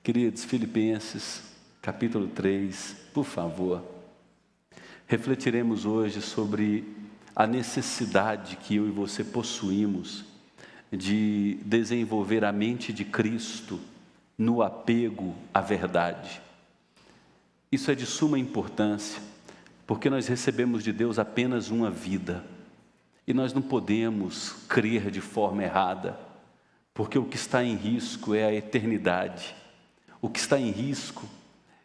Queridos, Filipenses, capítulo 3, por favor. Refletiremos hoje sobre a necessidade que eu e você possuímos de desenvolver a mente de Cristo no apego à verdade. Isso é de suma importância, porque nós recebemos de Deus apenas uma vida, e nós não podemos crer de forma errada, porque o que está em risco é a eternidade. O que está em risco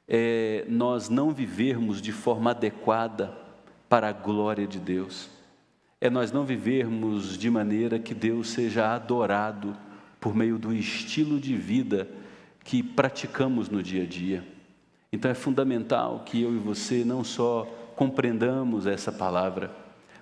é nós não vivermos de forma adequada para a glória de Deus. É nós não vivermos de maneira que Deus seja adorado por meio do estilo de vida que praticamos no dia a dia. Então é fundamental que eu e você não só compreendamos essa palavra,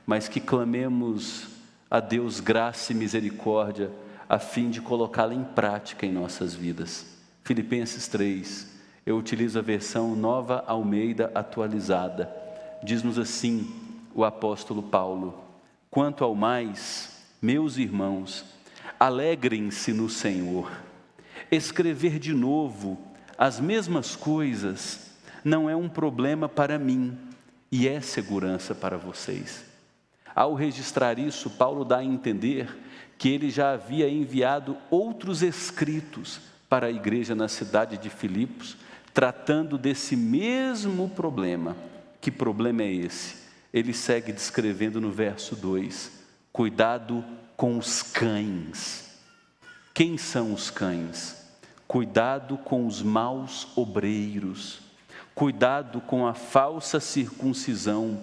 mas que clamemos a Deus graça e misericórdia a fim de colocá-la em prática em nossas vidas. Filipenses 3, eu utilizo a versão Nova Almeida atualizada. Diz-nos assim o apóstolo Paulo: quanto ao mais, meus irmãos, alegrem-se no Senhor. Escrever de novo as mesmas coisas não é um problema para mim e é segurança para vocês. Ao registrar isso, Paulo dá a entender que ele já havia enviado outros escritos para a igreja na cidade de Filipos, tratando desse mesmo problema. Que problema é esse? Ele segue descrevendo no verso 2, cuidado com os cães. Quem são os cães? Cuidado com os maus obreiros, cuidado com a falsa circuncisão,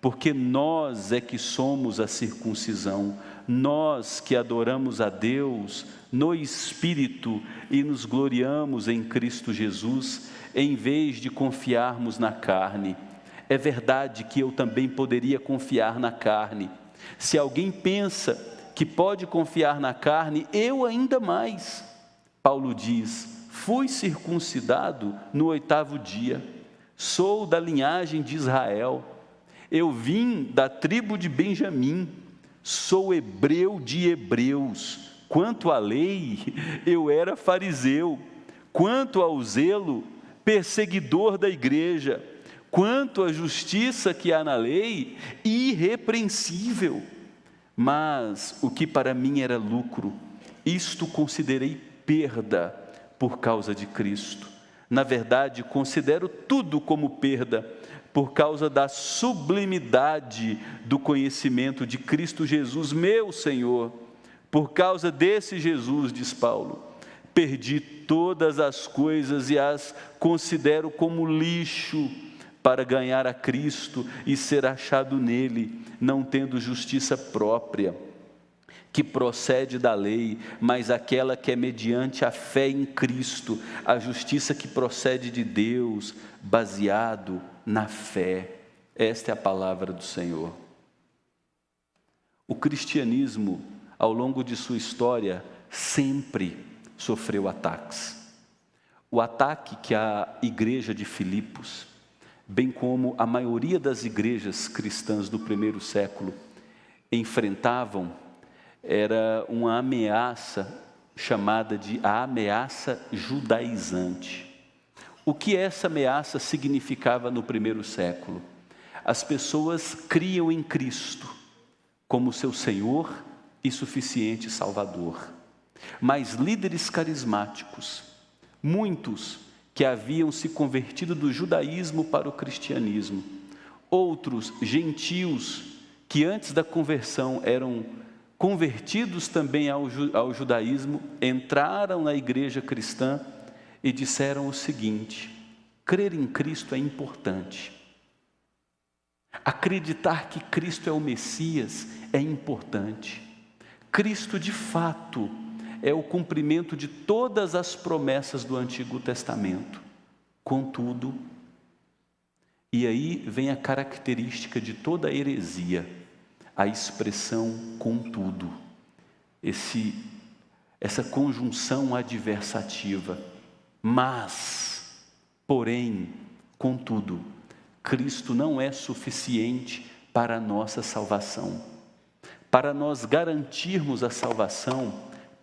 porque nós é que somos a circuncisão, nós que adoramos a Deus no Espírito e nos gloriamos em Cristo Jesus, em vez de confiarmos na carne. É verdade que eu também poderia confiar na carne. Se alguém pensa que pode confiar na carne, eu ainda mais. Paulo diz: fui circuncidado no 8º dia, sou da linhagem de Israel, eu vim da tribo de Benjamim, sou hebreu de hebreus. Quanto à lei, eu era fariseu. Quanto ao zelo, perseguidor da igreja. Quanto à justiça que há na lei, irrepreensível. Mas o que para mim era lucro, isto considerei perda por causa de Cristo. Na verdade, considero tudo como perda, por causa da sublimidade do conhecimento de Cristo Jesus, meu Senhor. Por causa desse Jesus, diz Paulo, perdi todas as coisas e as considero como lixo para ganhar a Cristo e ser achado nele, não tendo justiça própria, que procede da lei, mas aquela que é mediante a fé em Cristo, a justiça que procede de Deus, baseado na fé. Esta é a palavra do Senhor. O cristianismo, ao longo de sua história, sempre sofreu ataques. O ataque que a igreja de Filipos, bem como a maioria das igrejas cristãs do primeiro século, enfrentavam, era uma ameaça chamada de a ameaça judaizante. O que essa ameaça significava no primeiro século? As pessoas criam em Cristo como seu Senhor e suficiente Salvador. Mas líderes carismáticos, muitos que haviam se convertido do judaísmo para o cristianismo, outros gentios que antes da conversão eram convertidos também ao judaísmo, entraram na igreja cristã e disseram o seguinte: crer em Cristo é importante. Acreditar que Cristo é o Messias é importante. Cristo, de fato, é o cumprimento de todas as promessas do Antigo Testamento. Contudo, e aí vem a característica de toda heresia, a expressão contudo, essa conjunção adversativa. Mas, porém, contudo, Cristo não é suficiente para a nossa salvação. Para nós garantirmos a salvação,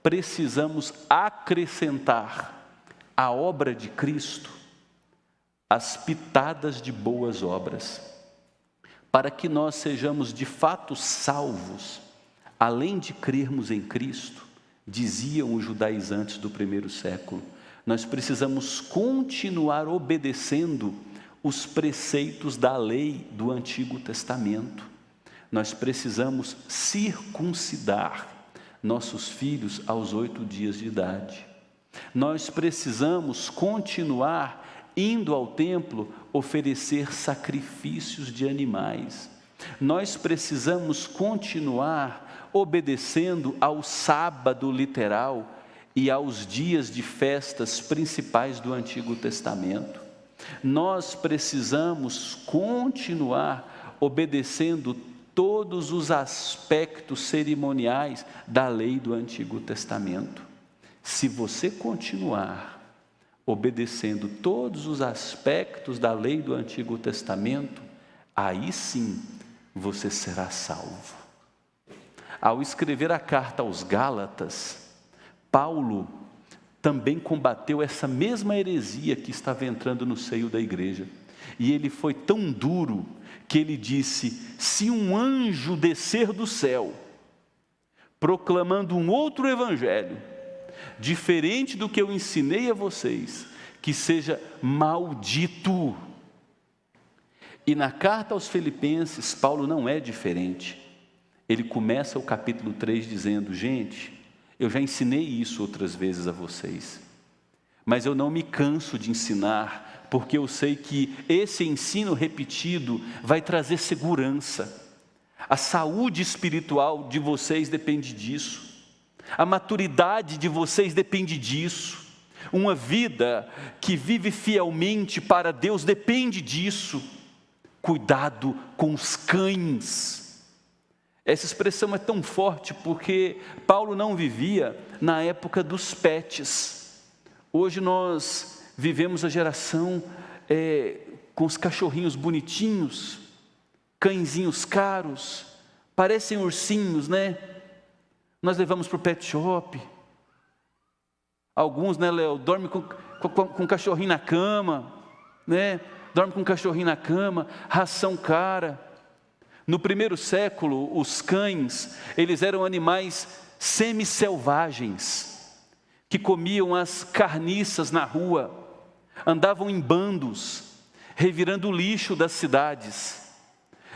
precisamos acrescentar a obra de Cristo, as pitadas de boas obras, para que nós sejamos de fato salvos, além de crermos em Cristo, diziam os judaizantes do primeiro século, nós precisamos continuar obedecendo os preceitos da lei do Antigo Testamento. Nós precisamos circuncidar nossos filhos aos 8 dias de idade. Nós precisamos continuar indo ao templo oferecer sacrifícios de animais. Nós precisamos continuar obedecendo ao sábado literal e aos dias de festas principais do Antigo Testamento. Nós precisamos continuar obedecendo todos os aspectos cerimoniais da lei do Antigo Testamento. Se você continuar obedecendo todos os aspectos da lei do Antigo Testamento, aí sim você será salvo. Ao escrever a carta aos Gálatas, Paulo também combateu essa mesma heresia que estava entrando no seio da igreja. E ele foi tão duro que ele disse: se um anjo descer do céu, proclamando um outro evangelho, diferente do que eu ensinei a vocês, que seja maldito. E na carta aos Filipenses, Paulo não é diferente. Ele começa o capítulo 3 dizendo: gente, eu já ensinei isso outras vezes a vocês, mas eu não me canso de ensinar, porque eu sei que esse ensino repetido vai trazer segurança. A saúde espiritual de vocês depende disso, a maturidade de vocês depende disso, uma vida que vive fielmente para Deus depende disso. Cuidado com os cães. Essa expressão é tão forte porque Paulo não vivia na época dos pets. Hoje nós vivemos a geração com os cachorrinhos bonitinhos, cãezinhos caros, parecem ursinhos, né? Nós levamos para o pet shop. Alguns, né, Léo, dormem com um cachorrinho na cama, né? Dorme com um cachorrinho na cama, ração cara. No primeiro século, os cães, eles eram animais semi-selvagens, que comiam as carniças na rua, andavam em bandos, revirando o lixo das cidades.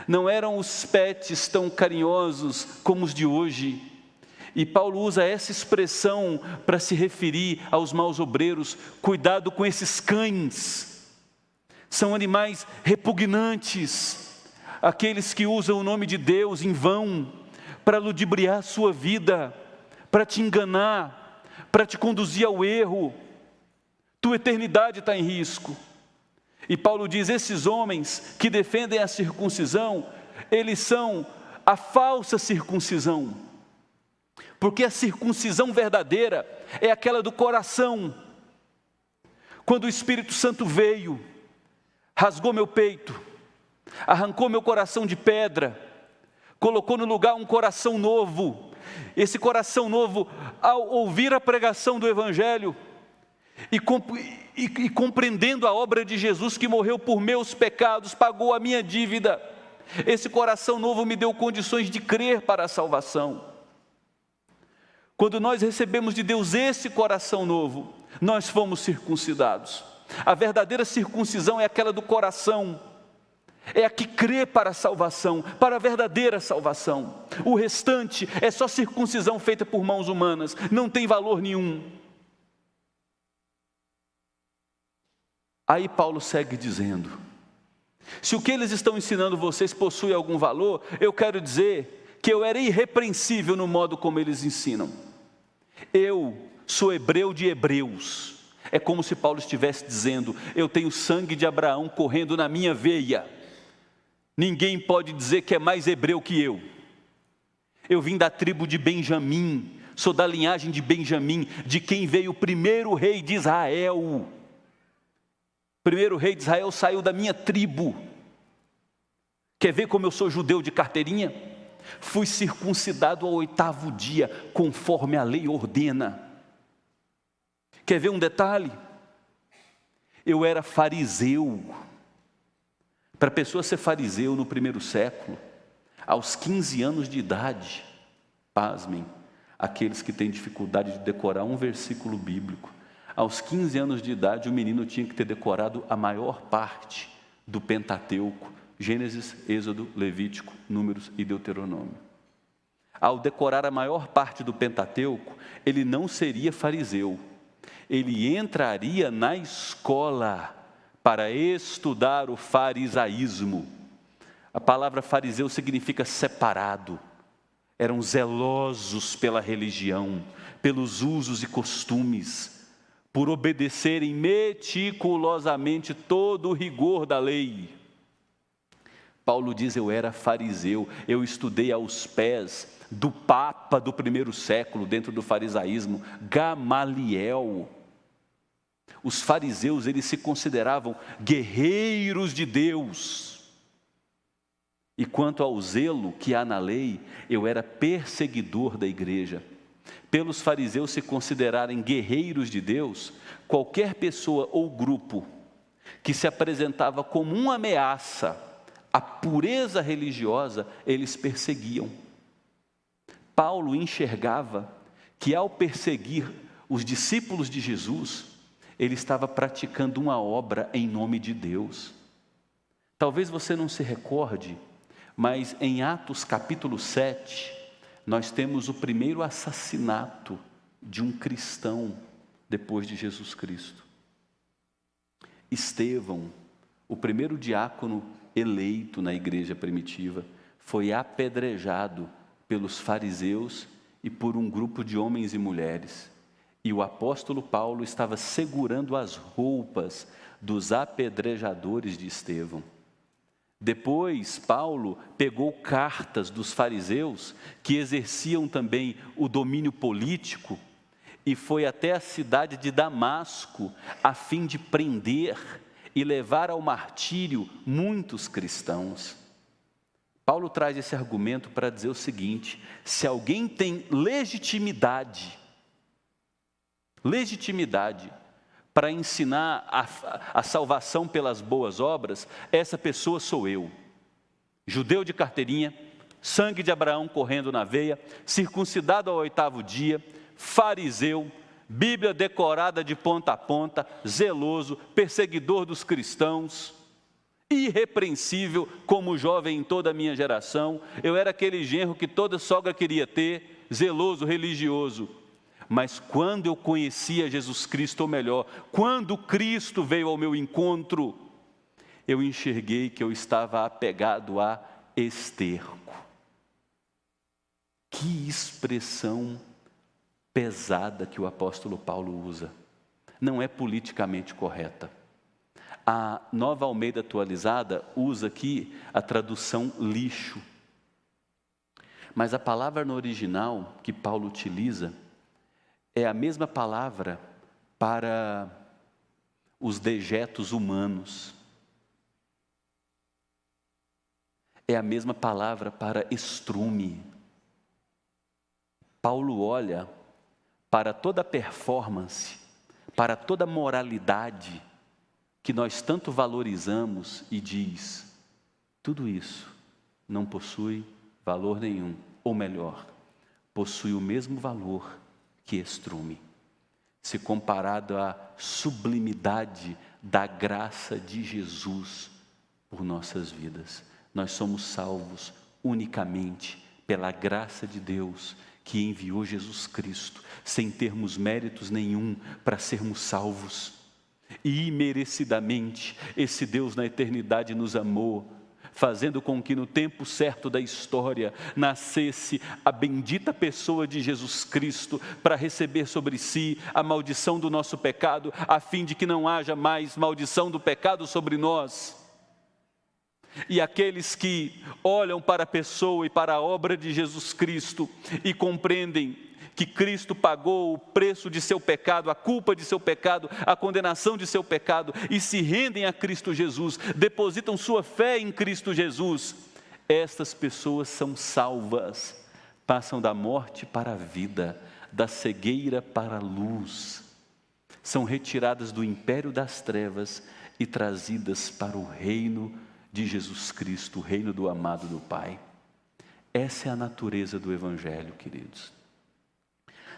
Não eram os pets tão carinhosos como os de hoje. E Paulo usa essa expressão para se referir aos maus obreiros: cuidado com esses cães. São animais repugnantes, aqueles que usam o nome de Deus em vão, para ludibriar a sua vida, para te enganar, para te conduzir ao erro. Tua eternidade está em risco. E Paulo diz: esses homens que defendem a circuncisão, eles são a falsa circuncisão, porque a circuncisão verdadeira é aquela do coração. Quando o Espírito Santo veio, rasgou meu peito, arrancou meu coração de pedra, colocou no lugar um coração novo. Esse coração novo, ao ouvir a pregação do Evangelho e compreendendo a obra de Jesus que morreu por meus pecados, pagou a minha dívida, esse coração novo me deu condições de crer para a salvação. Quando nós recebemos de Deus esse coração novo, nós fomos circuncidados. A verdadeira circuncisão é aquela do coração, é a que crê para a salvação, para a verdadeira salvação. O restante é só circuncisão feita por mãos humanas, não tem valor nenhum. Aí Paulo segue dizendo: se o que eles estão ensinando vocês possui algum valor, eu quero dizer que eu era irrepreensível no modo como eles ensinam. Eu sou hebreu de hebreus. É como se Paulo estivesse dizendo: eu tenho sangue de Abraão correndo na minha veia. Ninguém pode dizer que é mais hebreu que eu. Eu vim da tribo de Benjamim, sou da linhagem de Benjamim, de quem veio o primeiro rei de Israel. O primeiro rei de Israel saiu da minha tribo. Quer ver como eu sou judeu de carteirinha? Fui circuncidado ao 8º dia, conforme a lei ordena. Quer ver um detalhe? Eu era fariseu. Para a pessoa ser fariseu no primeiro século, aos 15 anos de idade, pasmem, aqueles que têm dificuldade de decorar um versículo bíblico, aos 15 anos de idade o menino tinha que ter decorado a maior parte do Pentateuco, Gênesis, Êxodo, Levítico, Números e Deuteronômio. Ao decorar a maior parte do Pentateuco, ele não seria fariseu, ele entraria na escola para estudar o farisaísmo. A palavra fariseu significa separado. Eram zelosos pela religião, pelos usos e costumes, por obedecerem meticulosamente todo o rigor da lei. Paulo diz: eu era fariseu, eu estudei aos pés do Papa do primeiro século, dentro do farisaísmo, Gamaliel. Os fariseus, eles se consideravam guerreiros de Deus. E quanto ao zelo que há na lei, eu era perseguidor da igreja. Pelos fariseus se considerarem guerreiros de Deus, qualquer pessoa ou grupo que se apresentava como uma ameaça à pureza religiosa, eles perseguiam. Paulo enxergava que ao perseguir os discípulos de Jesus, ele estava praticando uma obra em nome de Deus. Talvez você não se recorde, mas em Atos capítulo 7, nós temos o primeiro assassinato de um cristão depois de Jesus Cristo. Estevão, o primeiro diácono eleito na igreja primitiva, foi apedrejado pelos fariseus e por um grupo de homens e mulheres. E o apóstolo Paulo estava segurando as roupas dos apedrejadores de Estevão. Depois, Paulo pegou cartas dos fariseus, que exerciam também o domínio político, e foi até a cidade de Damasco, a fim de prender e levar ao martírio muitos cristãos. Paulo traz esse argumento para dizer o seguinte: se alguém tem legitimidade para ensinar a salvação pelas boas obras, essa pessoa sou eu. Judeu de carteirinha, sangue de Abraão correndo na veia, circuncidado ao 8º dia, fariseu, Bíblia decorada de ponta a ponta, zeloso, perseguidor dos cristãos, irrepreensível como jovem em toda a minha geração. Eu era aquele genro que toda sogra queria ter, zeloso, religioso. Mas quando eu conhecia Jesus Cristo, ou melhor, quando Cristo veio ao meu encontro, eu enxerguei que eu estava apegado a esterco. Que expressão pesada que o apóstolo Paulo usa. Não é politicamente correta. A Nova Almeida Atualizada usa aqui a tradução lixo. Mas a palavra no original que Paulo utiliza é a mesma palavra para os dejetos humanos. É a mesma palavra para estrume. Paulo olha para toda a performance, para toda a moralidade que nós tanto valorizamos e diz: tudo isso não possui valor nenhum, ou melhor, possui o mesmo valor que estrume, se comparado à sublimidade da graça de Jesus por nossas vidas. Nós somos salvos unicamente pela graça de Deus, que enviou Jesus Cristo, sem termos méritos nenhum para sermos salvos. E imerecidamente, esse Deus na eternidade nos amou, fazendo com que no tempo certo da história nascesse a bendita pessoa de Jesus Cristo para receber sobre si a maldição do nosso pecado, a fim de que não haja mais maldição do pecado sobre nós. E aqueles que olham para a pessoa e para a obra de Jesus Cristo e compreendem que Cristo pagou o preço de seu pecado, a culpa de seu pecado, a condenação de seu pecado, e se rendem a Cristo Jesus, depositam sua fé em Cristo Jesus, estas pessoas são salvas, passam da morte para a vida, da cegueira para a luz. são retiradas do império das trevas e trazidas para o reino de Jesus Cristo, o reino do amado do Pai. Essa é a natureza do Evangelho, queridos.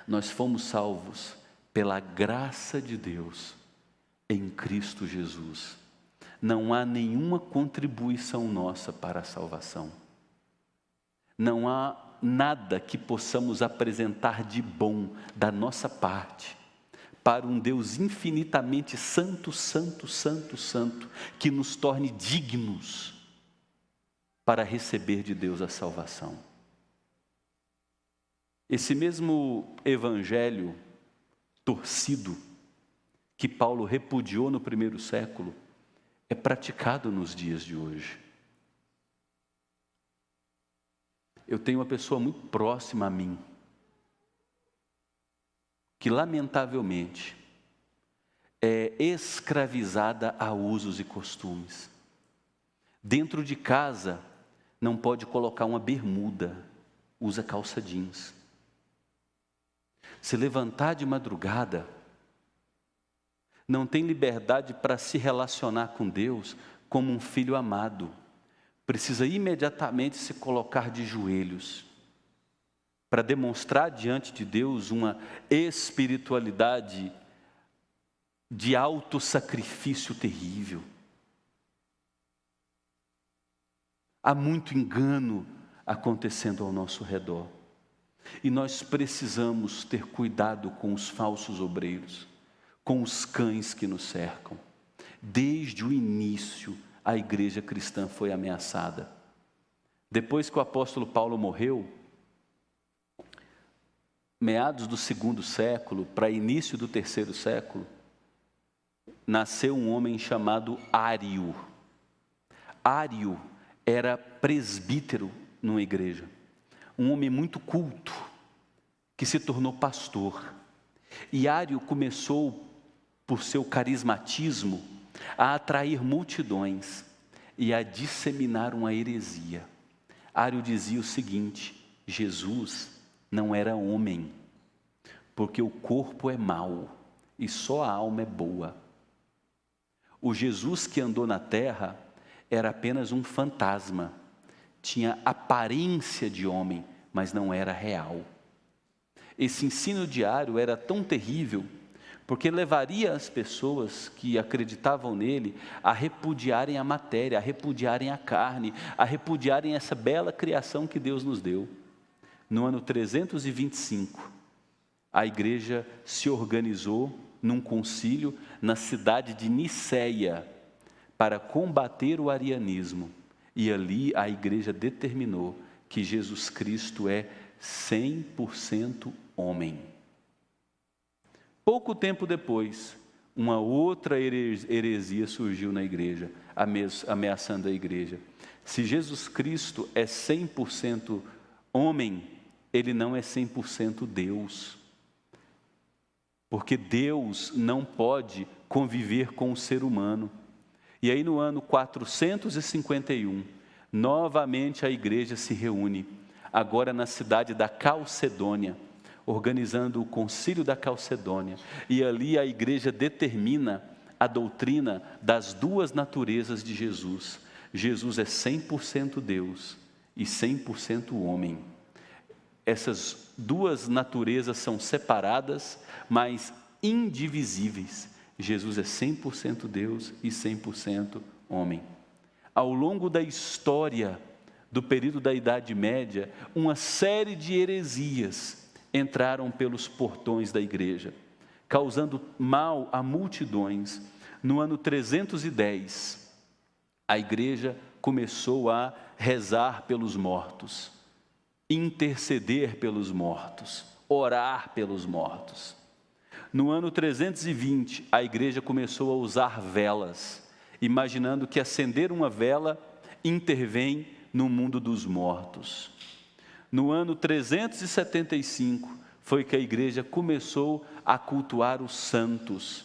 Nós fomos salvos pela graça de Deus em Cristo Jesus. Não há nenhuma contribuição nossa para a salvação. Não há nada que possamos apresentar de bom da nossa parte para um Deus infinitamente santo, santo, santo, santo, que nos torne dignos para receber de Deus a salvação. Esse mesmo evangelho torcido que Paulo repudiou no primeiro século é praticado nos dias de hoje. Eu tenho uma pessoa muito próxima a mim, que lamentavelmente é escravizada a usos e costumes. Dentro de casa não pode colocar uma bermuda, usa calça jeans. Se levantar de madrugada, não tem liberdade para se relacionar com Deus como um filho amado. Precisa imediatamente se colocar de joelhos para demonstrar diante de Deus uma espiritualidade de alto sacrifício terrível. Há muito engano acontecendo ao nosso redor. E nós precisamos ter cuidado com os falsos obreiros, com os cães que nos cercam. Desde o início, a igreja cristã foi ameaçada. Depois que o apóstolo Paulo morreu, meados do 2º século para início do 3º século, nasceu um homem chamado Ário. Ário era presbítero numa igreja, um homem muito culto, que se tornou pastor. E Ário começou, por seu carismatismo, a atrair multidões e a disseminar uma heresia. Ário dizia o seguinte: Jesus não era homem, porque o corpo é mau e só a alma é boa. O Jesus que andou na terra era apenas um fantasma, tinha aparência de homem, mas não era real. Esse ensino diário era tão terrível, porque levaria as pessoas que acreditavam nele a repudiarem a matéria, a repudiarem a carne, a repudiarem essa bela criação que Deus nos deu. No ano 325, a igreja se organizou num concílio na cidade de Niceia para combater o arianismo. E ali a igreja determinou que Jesus Cristo é 100% homem. Pouco tempo depois, uma outra heresia surgiu na igreja, ameaçando a igreja. Se Jesus Cristo é 100% homem, ele não é 100% Deus. Porque Deus não pode conviver com o ser humano. E aí no ano 451, novamente a igreja se reúne, agora na cidade da Calcedônia, organizando o concílio da Calcedônia. E ali a igreja determina a doutrina das duas naturezas de Jesus. Jesus é 100% Deus e 100% homem. Essas duas naturezas são separadas, mas indivisíveis. Jesus é 100% Deus e 100% homem. Ao longo da história do período da Idade Média, uma série de heresias entraram pelos portões da igreja, causando mal a multidões. No ano 310, a igreja começou a rezar pelos mortos, interceder pelos mortos, orar pelos mortos. No ano 320, a igreja começou a usar velas, imaginando que acender uma vela intervém no mundo dos mortos. No ano 375, foi que a igreja começou a cultuar os santos,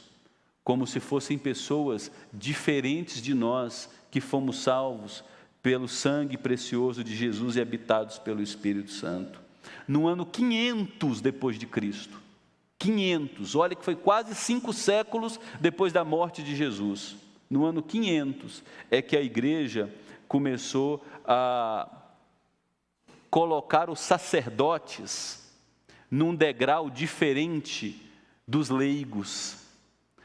como se fossem pessoas diferentes de nós, que fomos salvos pelo sangue precioso de Jesus e habitados pelo Espírito Santo. No ano 500 depois de Cristo, 500, olha que foi quase 5 séculos depois da morte de Jesus. No ano 500 é que a igreja começou a colocar os sacerdotes num degrau diferente dos leigos.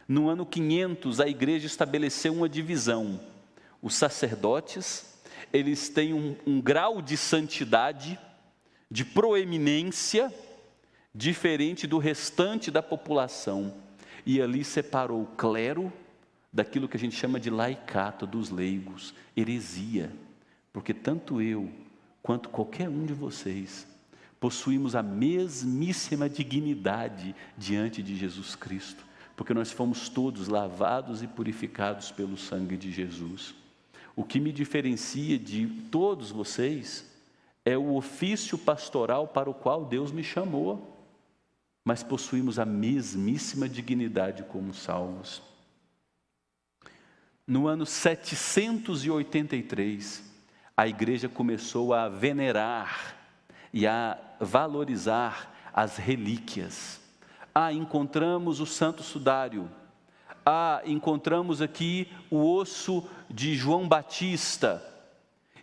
No ano 500, a igreja estabeleceu uma divisão. Os sacerdotes, eles têm um grau de santidade, de proeminência, diferente do restante da população. E ali separou o clero daquilo que a gente chama de laicato, dos leigos, heresia. Porque tanto eu, quanto qualquer um de vocês, possuímos a mesmíssima dignidade diante de Jesus Cristo, porque nós fomos todos lavados e purificados pelo sangue de Jesus. O que me diferencia de todos vocês é o ofício pastoral para o qual Deus me chamou, mas possuímos a mesmíssima dignidade como salvos. No ano 783, a igreja começou a venerar e a valorizar as relíquias. Encontramos o Santo Sudário. Encontramos aqui o osso de João Batista.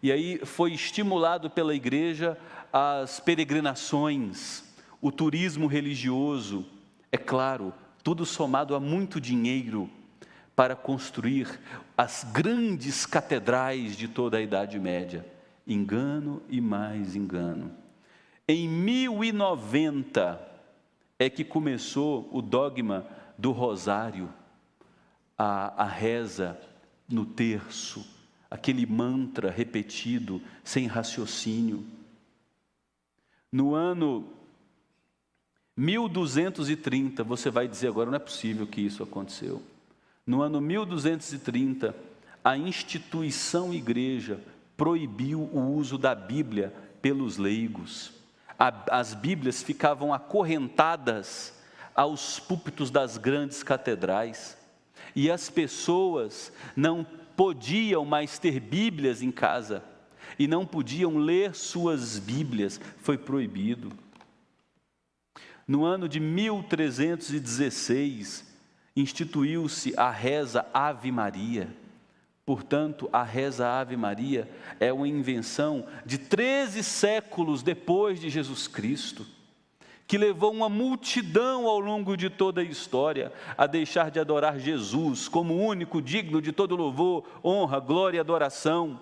E aí foi estimulado pela igreja as peregrinações, o turismo religioso. É claro, tudo somado a muito dinheiro para construir as grandes catedrais de toda a Idade Média. Engano e mais engano. Em 1090 é que começou o dogma do rosário, a reza no terço, aquele mantra repetido sem raciocínio. No ano 1230, você vai dizer agora, não é possível que isso aconteceu. No ano 1230, a instituição igreja proibiu o uso da Bíblia pelos leigos. As Bíblias ficavam acorrentadas aos púlpitos das grandes catedrais, e as pessoas não podiam mais ter Bíblias em casa, e não podiam ler suas Bíblias, foi proibido. No ano de 1316, instituiu-se a reza Ave Maria. Portanto, a reza Ave Maria é uma invenção de 13 séculos depois de Jesus Cristo, que levou uma multidão ao longo de toda a história a deixar de adorar Jesus como único digno de todo louvor, honra, glória e adoração,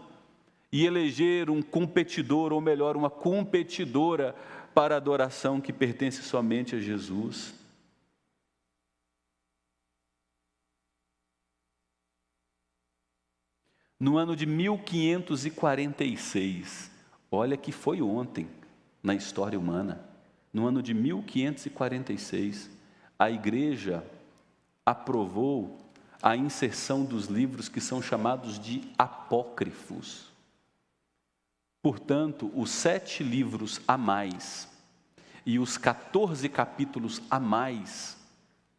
e eleger um competidor, ou melhor, uma competidora para a adoração que pertence somente a Jesus. No ano de 1546, olha que foi ontem na história humana, no ano de 1546, a igreja aprovou a inserção dos livros que são chamados de apócrifos. Portanto, os 7 livros a mais e os 14 capítulos a mais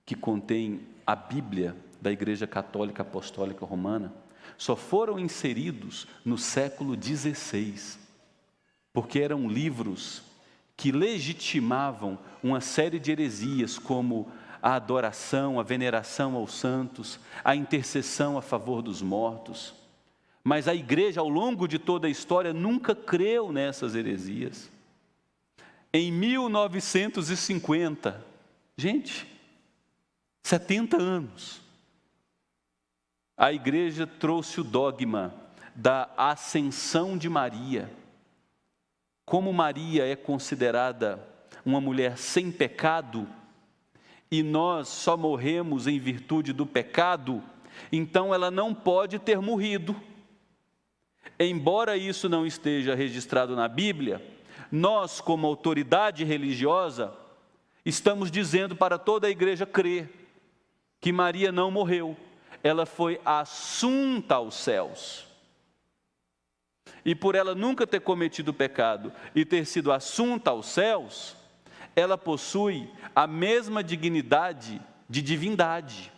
que contém a Bíblia da Igreja Católica Apostólica Romana só foram inseridos no século XVI, porque eram livros que legitimavam uma série de heresias, como a adoração, a veneração aos santos, a intercessão a favor dos mortos. Mas a igreja, ao longo de toda a história, nunca creu nessas heresias. Em 1950, gente, 70 anos, a igreja trouxe o dogma da ascensão de Maria. Como Maria é considerada uma mulher sem pecado, e nós só morremos em virtude do pecado, então ela não pode ter morrido. Embora isso não esteja registrado na Bíblia, nós, como autoridade religiosa, estamos dizendo para toda a igreja crer que Maria não morreu. Ela foi assunta aos céus. E por ela nunca ter cometido pecado e ter sido assunta aos céus, ela possui a mesma dignidade de divindade.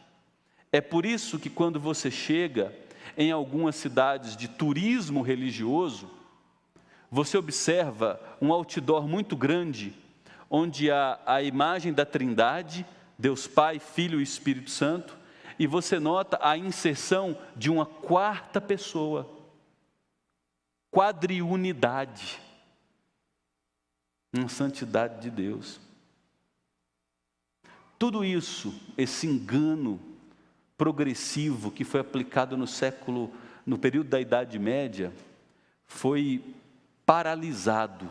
É por isso que quando você chega em algumas cidades de turismo religioso, você observa um outdoor muito grande, onde há a imagem da Trindade, Deus Pai, Filho e Espírito Santo, e você nota a inserção de uma quarta pessoa, quadriunidade, uma santidade de Deus. Tudo isso, esse engano progressivo que foi aplicado no período da Idade Média, foi paralisado,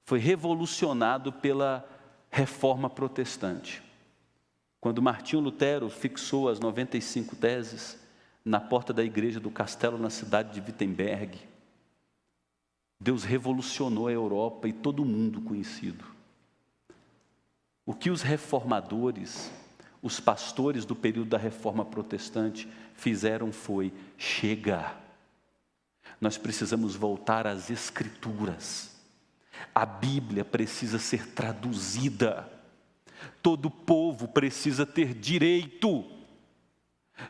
foi revolucionado pela Reforma Protestante. Quando Martinho Lutero fixou as 95 teses na porta da igreja do castelo na cidade de Wittenberg, Deus revolucionou a Europa e todo o mundo conhecido. O que os reformadores, os pastores do período da Reforma Protestante fizeram foi: chega, nós precisamos voltar às Escrituras, a Bíblia precisa ser traduzida, todo povo precisa ter direito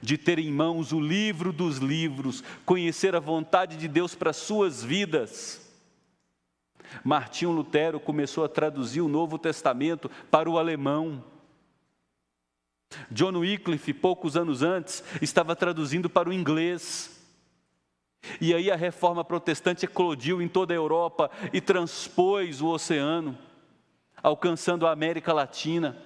de ter em mãos o livro dos livros, conhecer a vontade de Deus para as suas vidas. Martinho Lutero começou a traduzir o Novo Testamento para o alemão. John Wycliffe, poucos anos antes, estava traduzindo para o inglês. E aí a Reforma Protestante eclodiu em toda a Europa e transpôs o oceano, alcançando a América Latina.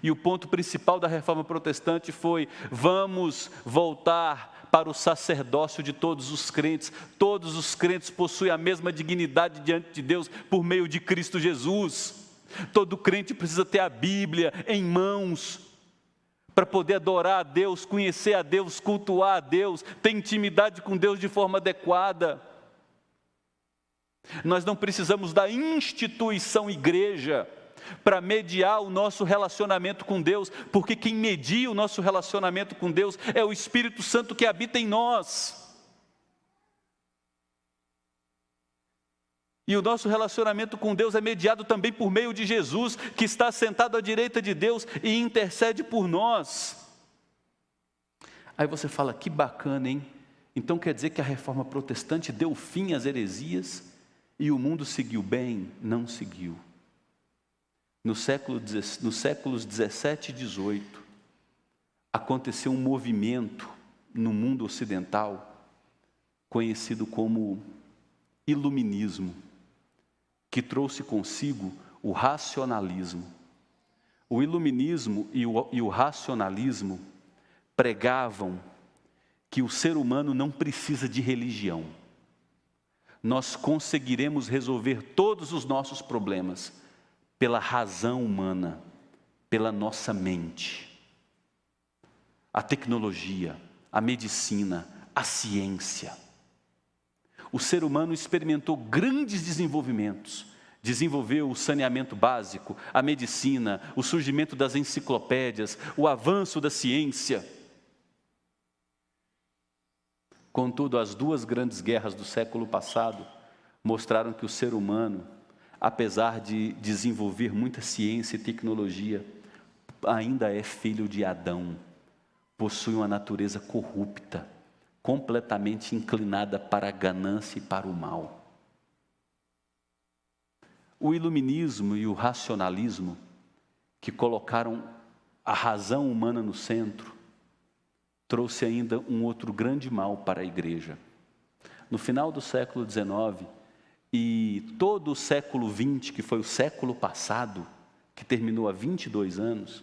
E o ponto principal da Reforma Protestante foi: vamos voltar para o sacerdócio de todos os crentes. Todos os crentes possuem a mesma dignidade diante de Deus por meio de Cristo Jesus. Todo crente precisa ter a Bíblia em mãos para poder adorar a Deus, conhecer a Deus, cultuar a Deus, ter intimidade com Deus de forma adequada. Nós não precisamos da instituição igreja para mediar o nosso relacionamento com Deus, porque quem media o nosso relacionamento com Deus é o Espírito Santo que habita em nós. E o nosso relacionamento com Deus é mediado também por meio de Jesus, que está sentado à direita de Deus e intercede por nós. Aí você fala: que bacana, hein? Então quer dizer que a Reforma Protestante deu fim às heresias e o mundo seguiu bem? Não seguiu. Nos séculos 17 e 18, aconteceu um movimento no mundo ocidental, conhecido como iluminismo, que trouxe consigo o racionalismo. O iluminismo e o racionalismo pregavam que o ser humano não precisa de religião. Nós conseguiremos resolver todos os nossos problemas pela razão humana, pela nossa mente. A tecnologia, a medicina, a ciência. O ser humano experimentou grandes desenvolvimentos. Desenvolveu o saneamento básico, a medicina, o surgimento das enciclopédias, o avanço da ciência. Contudo, as duas grandes guerras do século passado mostraram que o ser humano, apesar de desenvolver muita ciência e tecnologia, ainda é filho de Adão, possui uma natureza corrupta, completamente inclinada para a ganância e para o mal. O iluminismo e o racionalismo, que colocaram a razão humana no centro, trouxe ainda um outro grande mal para a igreja. No final do século XIX e todo o século XX, que foi o século passado, que terminou há 22 anos,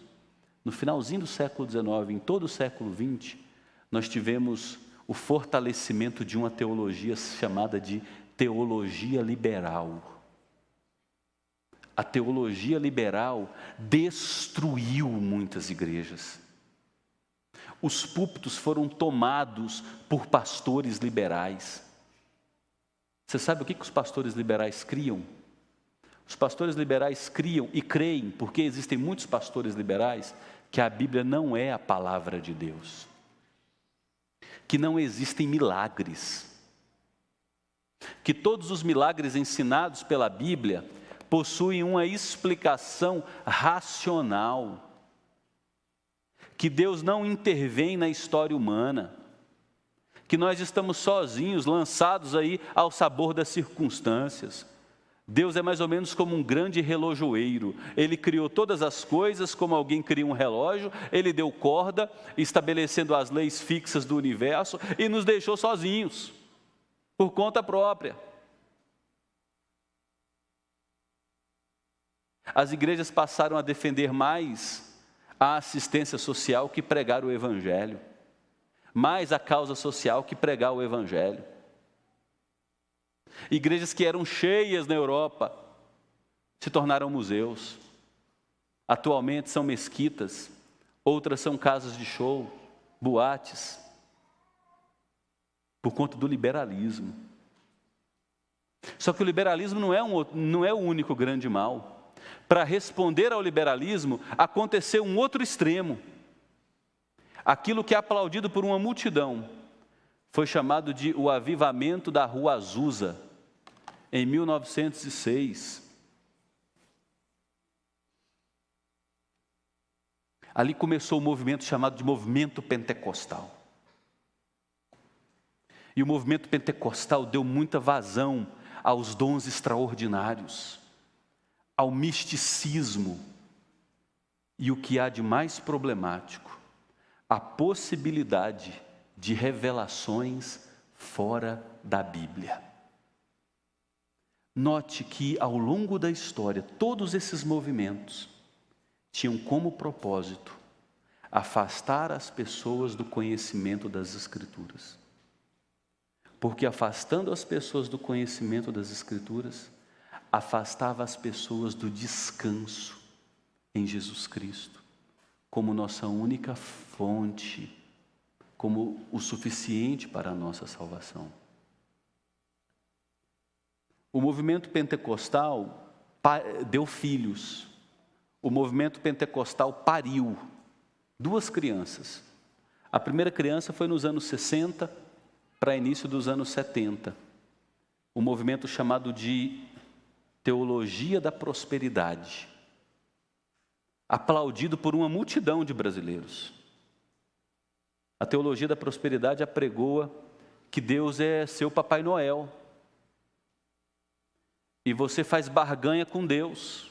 no finalzinho do século XIX, em todo o século XX, nós tivemos o fortalecimento de uma teologia chamada de teologia liberal. A teologia liberal destruiu muitas igrejas. Os púlpitos foram tomados por pastores liberais. Você sabe o que os pastores liberais criam? Os pastores liberais criam e creem, porque existem muitos pastores liberais, que a Bíblia não é a palavra de Deus, que não existem milagres, que todos os milagres ensinados pela Bíblia possuem uma explicação racional, que Deus não intervém na história humana, que nós estamos sozinhos, lançados aí ao sabor das circunstâncias. Deus é mais ou menos como um grande relojoeiro. Ele criou todas as coisas como alguém cria um relógio, ele deu corda, estabelecendo as leis fixas do universo e nos deixou sozinhos, por conta própria. As igrejas passaram a defender mais a assistência social que pregar o Evangelho, mais a causa social que pregar o Evangelho. Igrejas que eram cheias na Europa se tornaram museus. Atualmente são mesquitas, outras são casas de show, boates, por conta do liberalismo. Só que o liberalismo não é o único grande mal. Para responder ao liberalismo, aconteceu um outro extremo. Aquilo que é aplaudido por uma multidão foi chamado de o avivamento da Rua Azusa, em 1906. Ali começou o movimento chamado de movimento pentecostal. E o movimento pentecostal deu muita vazão aos dons extraordinários, ao misticismo e o que há de mais problemático, a possibilidade de revelações fora da Bíblia. Note que ao longo da história, todos esses movimentos tinham como propósito afastar as pessoas do conhecimento das Escrituras. Porque afastando as pessoas do conhecimento das Escrituras, afastava as pessoas do descanso em Jesus Cristo, como nossa única fonte, como o suficiente para a nossa salvação. O movimento pentecostal deu filhos. O movimento pentecostal pariu 2 crianças. A primeira criança foi nos anos 60 para início dos anos 70. O movimento chamado de Teologia da Prosperidade, aplaudido por uma multidão de brasileiros. A Teologia da Prosperidade apregoa que Deus é seu Papai Noel, e você faz barganha com Deus,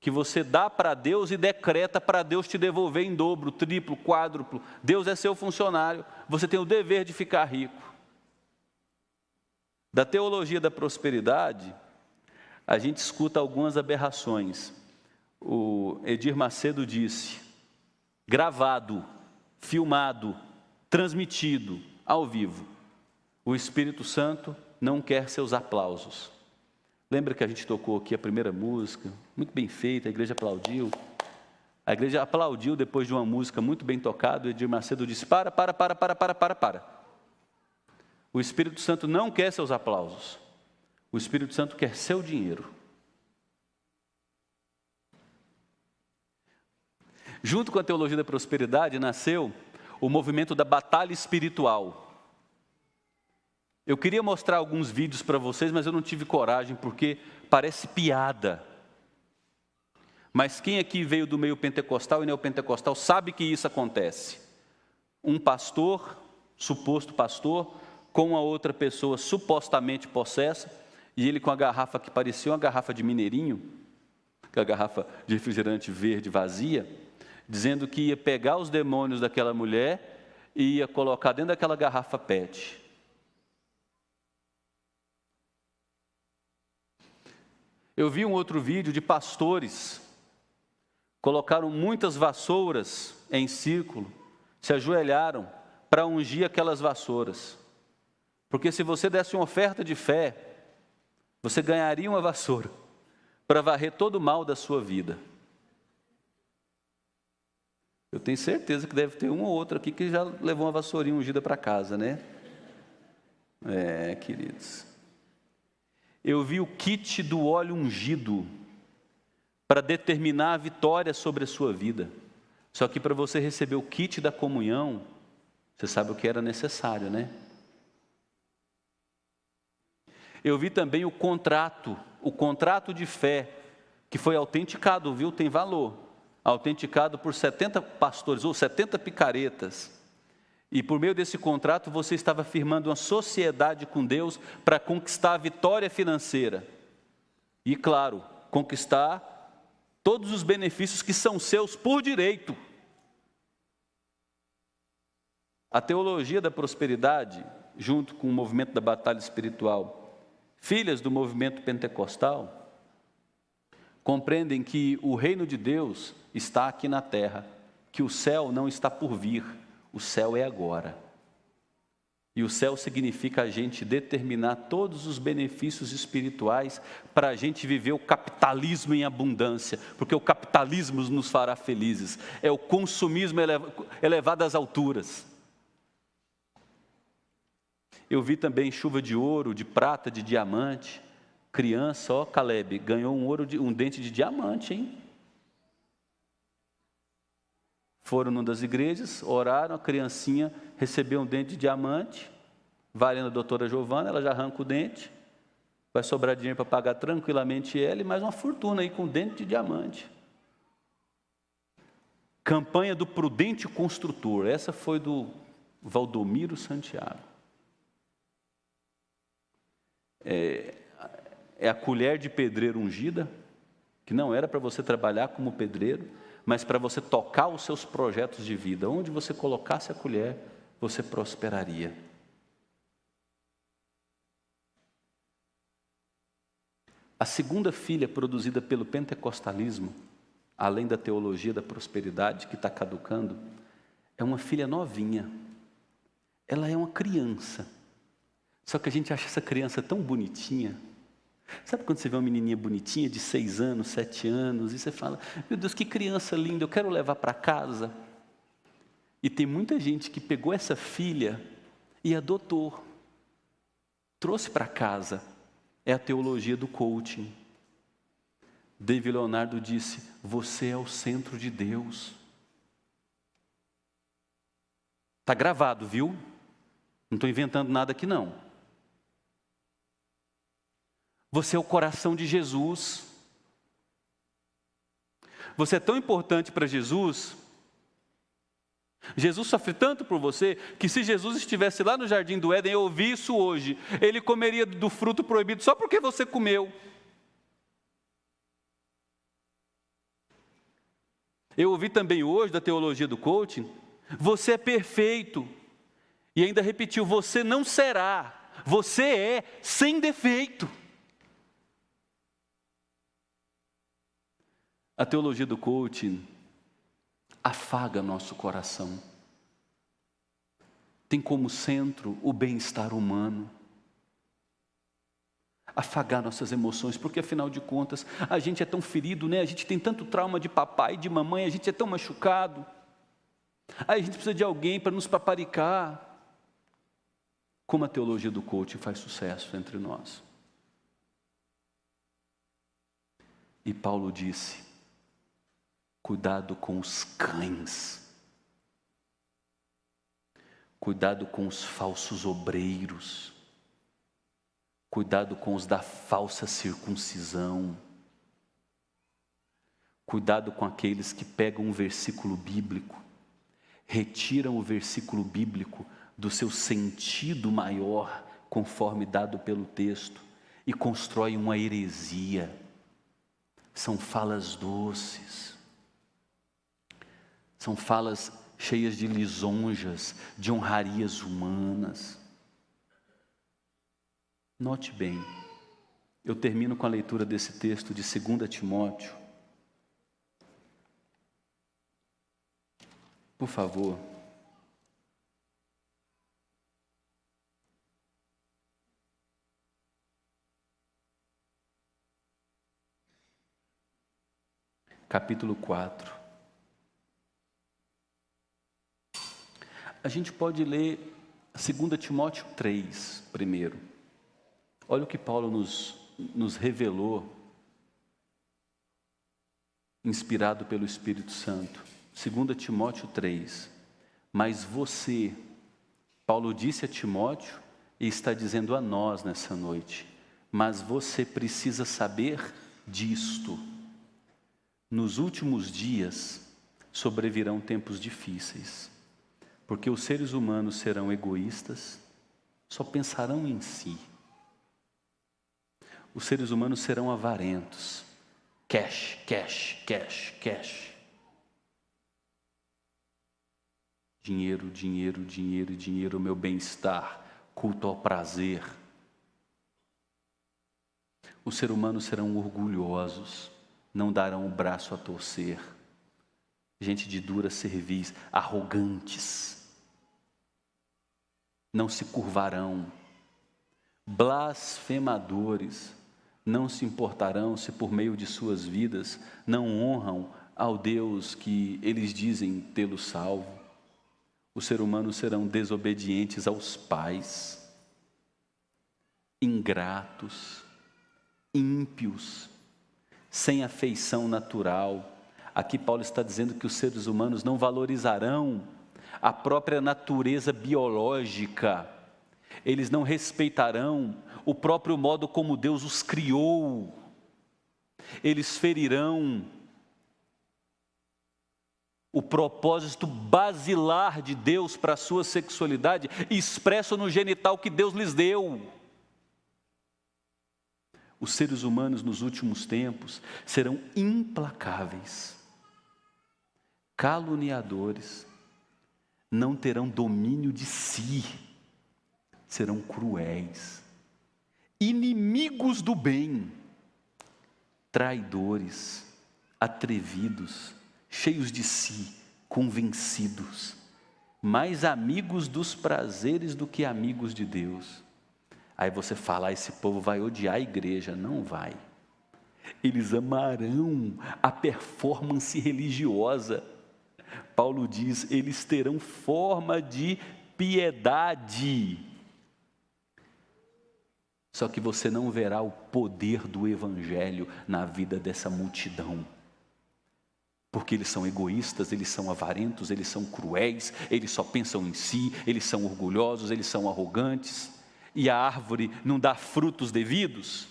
que você dá para Deus e decreta para Deus te devolver em dobro, triplo, quádruplo. Deus é seu funcionário, você tem o dever de ficar rico. Da Teologia da Prosperidade, a gente escuta algumas aberrações. O Edir Macedo disse: gravado, filmado, transmitido, ao vivo, o Espírito Santo não quer seus aplausos. Lembra que a gente tocou aqui a primeira música, muito bem feita, a igreja aplaudiu. A igreja aplaudiu depois de uma música muito bem tocada. O Edir Macedo disse: para. O Espírito Santo não quer seus aplausos. O Espírito Santo quer seu dinheiro. Junto com a Teologia da Prosperidade nasceu o movimento da batalha espiritual. Eu queria mostrar alguns vídeos para vocês, mas eu não tive coragem, porque parece piada. Mas quem aqui veio do meio pentecostal e neopentecostal sabe que isso acontece. Um pastor, suposto pastor, com uma outra pessoa supostamente possessa, e ele com a garrafa que parecia uma garrafa de mineirinho, aquela garrafa de refrigerante verde vazia, dizendo que ia pegar os demônios daquela mulher e ia colocar dentro daquela garrafa PET. Eu vi um outro vídeo de pastores, colocaram muitas vassouras em círculo, se ajoelharam para ungir aquelas vassouras. Porque se você desse uma oferta de fé, você ganharia uma vassoura para varrer todo o mal da sua vida. Eu tenho certeza que deve ter um ou outro aqui que já levou uma vassourinha ungida para casa, né? Queridos. Eu vi o kit do óleo ungido para determinar a vitória sobre a sua vida. Só que para você receber o kit da comunhão, você sabe o que era necessário, né? Eu vi também o contrato de fé, que foi autenticado, viu? Tem valor. Autenticado por 70 pastores, ou 70 picaretas. E por meio desse contrato, você estava firmando uma sociedade com Deus para conquistar a vitória financeira. E, claro, conquistar todos os benefícios que são seus por direito. A teologia da prosperidade, junto com o movimento da batalha espiritual, filhas do movimento pentecostal, compreendem que o reino de Deus está aqui na terra, que o céu não está por vir, o céu é agora. E o céu significa a gente determinar todos os benefícios espirituais para a gente viver o capitalismo em abundância, porque o capitalismo nos fará felizes. É o consumismo elevado às alturas. Eu vi também chuva de ouro, de prata, de diamante. Criança, ó, Caleb, ganhou um dente de diamante, hein? Foram numa das igrejas, oraram, a criancinha recebeu um dente de diamante, vai ali na doutora Giovana, ela já arranca o dente, vai sobrar dinheiro para pagar tranquilamente ela e mais uma fortuna aí com dente de diamante. Campanha do Prudente Construtor, essa foi do Valdomiro Santiago. É a colher de pedreiro ungida, que não era para você trabalhar como pedreiro, mas para você tocar os seus projetos de vida. Onde você colocasse a colher, você prosperaria. A segunda filha produzida pelo pentecostalismo, além da teologia da prosperidade que está caducando, é uma filha novinha. Ela é uma criança. Só que a gente acha essa criança tão bonitinha. Sabe quando você vê uma menininha bonitinha de 6 anos, 7 anos, e você fala, meu Deus, que criança linda, eu quero levar para casa. E tem muita gente que pegou essa filha e adotou, trouxe para casa. É a teologia do coaching. David Leonardo disse, você é o centro de Deus. Está gravado, viu? Não estou inventando nada aqui não. Você é o coração de Jesus. Você é tão importante para Jesus. Jesus sofre tanto por você, que se Jesus estivesse lá no jardim do Éden, eu ouvi isso hoje, ele comeria do fruto proibido só porque você comeu. Eu ouvi também hoje da teologia do coaching, você é perfeito. E ainda repetiu, você não será, você é sem defeito. A teologia do coaching afaga nosso coração. Tem como centro o bem-estar humano. Afagar nossas emoções, porque afinal de contas, a gente é tão ferido, né? A gente tem tanto trauma de papai e de mamãe, a gente é tão machucado. Aí a gente precisa de alguém para nos paparicar. Como a teologia do coaching faz sucesso entre nós. E Paulo disse, cuidado com os cães, cuidado com os falsos obreiros, cuidado com os da falsa circuncisão, cuidado com aqueles que pegam um versículo bíblico, retiram o versículo bíblico do seu sentido maior, conforme dado pelo texto, e constroem uma heresia. São falas doces, são falas cheias de lisonjas, de honrarias humanas. Note bem, eu termino com a leitura desse texto de 2 Timóteo. Por favor. Capítulo 4. A gente pode ler 2 Timóteo 3 primeiro. Olha o que Paulo nos revelou, inspirado pelo Espírito Santo. 2 Timóteo 3. Mas você, Paulo disse a Timóteo e está dizendo a nós nessa noite, mas você precisa saber disto. Nos últimos dias sobrevirão tempos difíceis, porque os seres humanos serão egoístas, só pensarão em si. Os seres humanos serão avarentos. Cash, cash, cash, cash. Dinheiro, dinheiro, dinheiro, dinheiro, meu bem-estar, culto ao prazer. Os seres humanos serão orgulhosos, não darão o braço a torcer. Gente de dura cerviz, arrogantes, não se curvarão. Blasfemadores, não se importarão se por meio de suas vidas não honram ao Deus que eles dizem tê-lo salvo. Os seres humanos serão desobedientes aos pais, ingratos, ímpios, sem afeição natural. Aqui Paulo está dizendo que os seres humanos não valorizarão a própria natureza biológica, eles não respeitarão o próprio modo como Deus os criou, eles ferirão o propósito basilar de Deus para a sua sexualidade, expresso no genital que Deus lhes deu. Os seres humanos nos últimos tempos serão implacáveis, caluniadores, não terão domínio de si, serão cruéis, inimigos do bem, traidores, atrevidos, cheios de si, convencidos, mais amigos dos prazeres do que amigos de Deus. Aí você fala, esse povo vai odiar a igreja. Não vai. Eles amarão a performance religiosa. Paulo diz, eles terão forma de piedade. Só que você não verá o poder do evangelho na vida dessa multidão. Porque eles são egoístas, eles são avarentos, eles são cruéis, eles só pensam em si, eles são orgulhosos, eles são arrogantes. E a árvore não dá frutos devidos.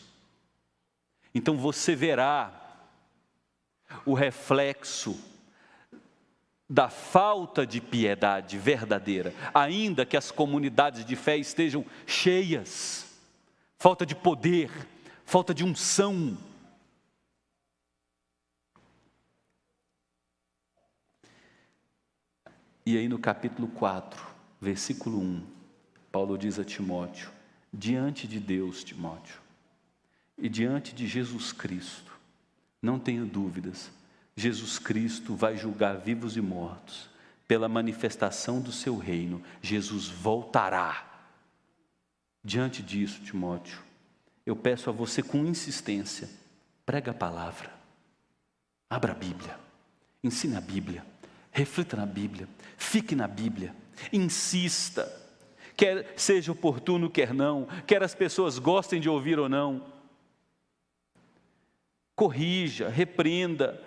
Então você verá o reflexo da falta de piedade verdadeira, ainda que as comunidades de fé estejam cheias, falta de poder, falta de unção. E aí no capítulo 4, versículo 1, Paulo diz a Timóteo, diante de Deus, Timóteo, e diante de Jesus Cristo, não tenha dúvidas, Jesus Cristo vai julgar vivos e mortos, pela manifestação do seu reino, Jesus voltará. Diante disso, Timóteo, eu peço a você com insistência, prega a palavra, abra a Bíblia, ensine a Bíblia, reflita na Bíblia, fique na Bíblia, insista, quer seja oportuno, quer não, quer as pessoas gostem de ouvir ou não, corrija, repreenda,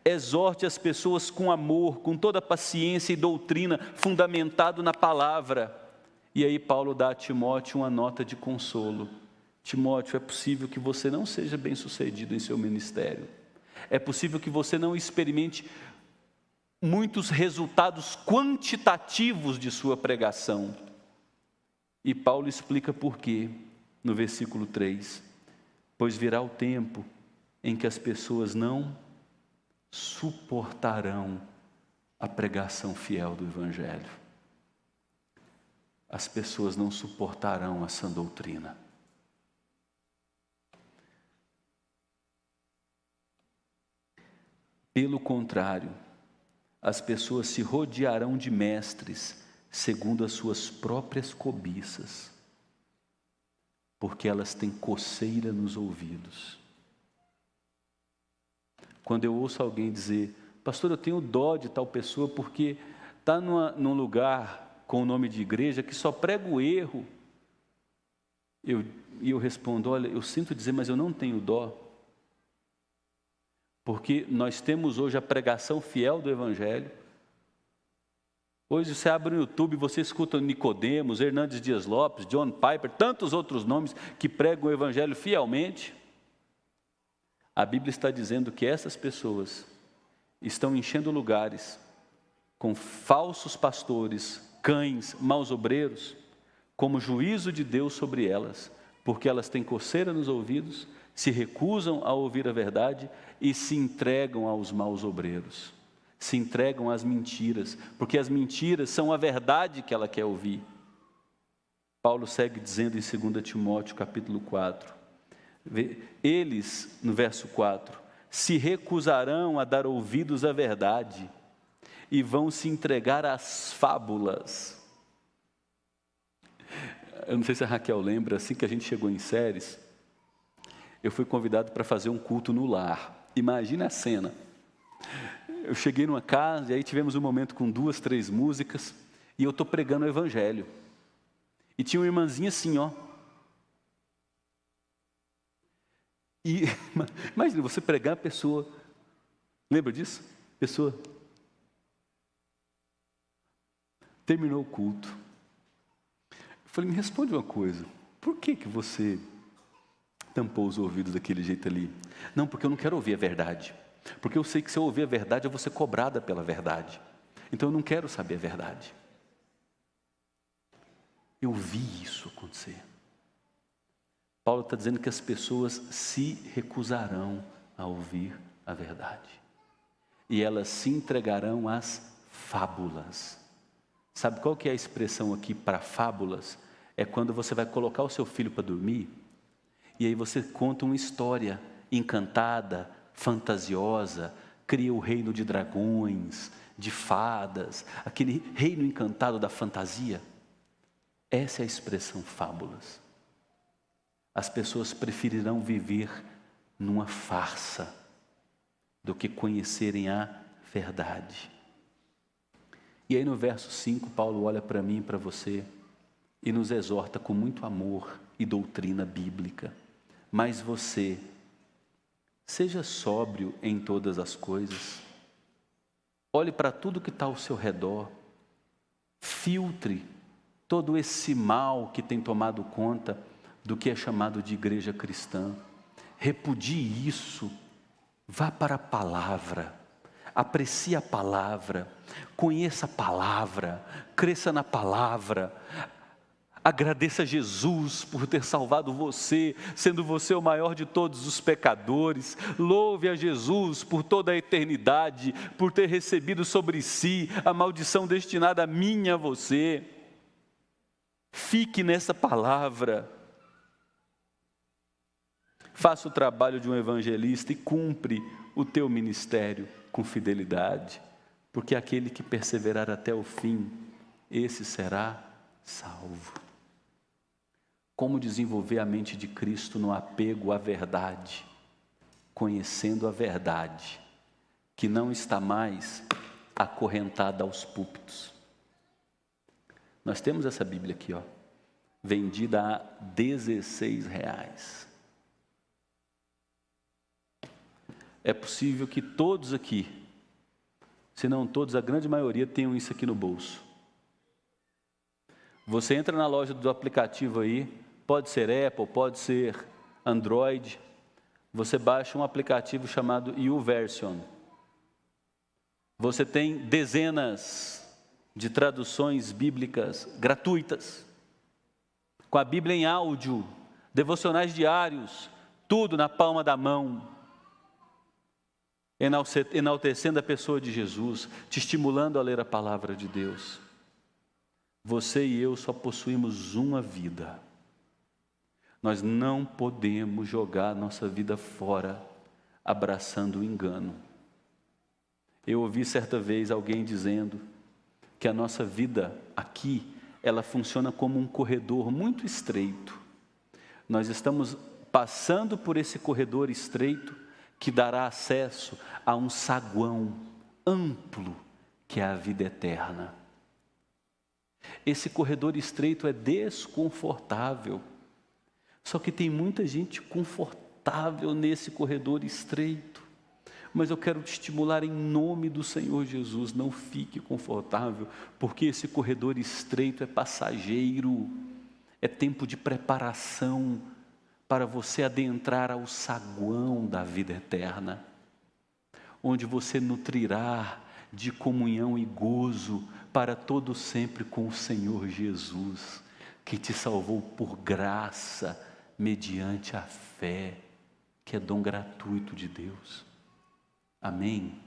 exorte as pessoas com amor, com toda paciência e doutrina, fundamentado na palavra. E aí Paulo dá a Timóteo uma nota de consolo. Timóteo, é possível que você não seja bem sucedido em seu ministério, é possível que você não experimente muitos resultados quantitativos de sua pregação. E Paulo explica por quê, no versículo 3, pois virá o tempo em que as pessoas não suportarão a pregação fiel do Evangelho. As pessoas não suportarão a sã doutrina. Pelo contrário, as pessoas se rodearão de mestres segundo as suas próprias cobiças, porque elas têm coceira nos ouvidos. Quando eu ouço alguém dizer, pastor, eu tenho dó de tal pessoa porque está num lugar com o nome de igreja que só prega o erro, eu respondo, olha, eu sinto dizer, mas eu não tenho dó, porque nós temos hoje a pregação fiel do Evangelho. Hoje você abre no YouTube, você escuta Nicodemos, Hernandes Dias Lopes, John Piper, tantos outros nomes que pregam o Evangelho fielmente. A Bíblia está dizendo que essas pessoas estão enchendo lugares com falsos pastores, cães, maus obreiros, como juízo de Deus sobre elas, porque elas têm coceira nos ouvidos, se recusam a ouvir a verdade e se entregam aos maus obreiros, se entregam às mentiras, porque as mentiras são a verdade que ela quer ouvir. Paulo segue dizendo em 2 Timóteo capítulo 4, eles, no verso 4, se recusarão a dar ouvidos à verdade e vão se entregar às fábulas. Eu não sei se a Raquel lembra, assim que a gente chegou em Séries, eu fui convidado para fazer um culto no lar. Imagina a cena. Eu cheguei numa casa e aí tivemos um momento com 2, 3 músicas e eu estou pregando o evangelho. E tinha uma irmãzinha assim, ó. E imagina você pregar a pessoa. Lembra disso? Pessoa. Terminou o culto. Eu falei, me responde uma coisa. Por que você tampou os ouvidos daquele jeito ali? Não, porque eu não quero ouvir a verdade. Porque eu sei que se eu ouvir a verdade, eu vou ser cobrada pela verdade. Então eu não quero saber a verdade. Eu vi isso acontecer. Paulo está dizendo que as pessoas se recusarão a ouvir a verdade. E elas se entregarão às fábulas. Sabe qual que é a expressão aqui para fábulas? É quando você vai colocar o seu filho para dormir, e aí você conta uma história encantada, fantasiosa, cria o reino de dragões, de fadas, aquele reino encantado da fantasia. Essa é a expressão fábulas. As pessoas preferirão viver numa farsa do que conhecerem a verdade. E aí no verso 5, Paulo olha para mim e para você e nos exorta com muito amor e doutrina bíblica. Mas você, seja sóbrio em todas as coisas, olhe para tudo que está ao seu redor, filtre todo esse mal que tem tomado conta do que é chamado de igreja cristã, repudie isso, vá para a palavra, aprecie a palavra, conheça a palavra, cresça na palavra, agradeça a Jesus por ter salvado você, sendo você o maior de todos os pecadores. Louve a Jesus por toda a eternidade, por ter recebido sobre si a maldição destinada a mim e a você. Fique nessa palavra. Faça o trabalho de um evangelista e cumpre o teu ministério com fidelidade, porque aquele que perseverar até o fim, esse será salvo. Como desenvolver a mente de Cristo no apego à verdade, conhecendo a verdade, que não está mais acorrentada aos púlpitos. Nós temos essa Bíblia aqui, ó, vendida a R$16. É possível que todos aqui, se não todos, a grande maioria tenham isso aqui no bolso. Você entra na loja do aplicativo aí, pode ser Apple, pode ser Android, você baixa um aplicativo chamado YouVersion. Você tem dezenas de traduções bíblicas gratuitas, com a Bíblia em áudio, devocionais diários, tudo na palma da mão, enaltecendo a pessoa de Jesus, te estimulando a ler a palavra de Deus. Você e eu só possuímos uma vida. Nós não podemos jogar nossa vida fora, abraçando o engano. Eu ouvi certa vez alguém dizendo que a nossa vida aqui, ela funciona como um corredor muito estreito. Nós estamos passando por esse corredor estreito que dará acesso a um saguão amplo, que é a vida eterna. Esse corredor estreito é desconfortável, só que tem muita gente confortável nesse corredor estreito. Mas eu quero te estimular em nome do Senhor Jesus, não fique confortável, porque esse corredor estreito é passageiro, é tempo de preparação para você adentrar ao saguão da vida eterna, onde você nutrirá de comunhão e gozo para todo sempre com o Senhor Jesus, que te salvou por graça, mediante a fé. que é dom gratuito de Deus. Amém?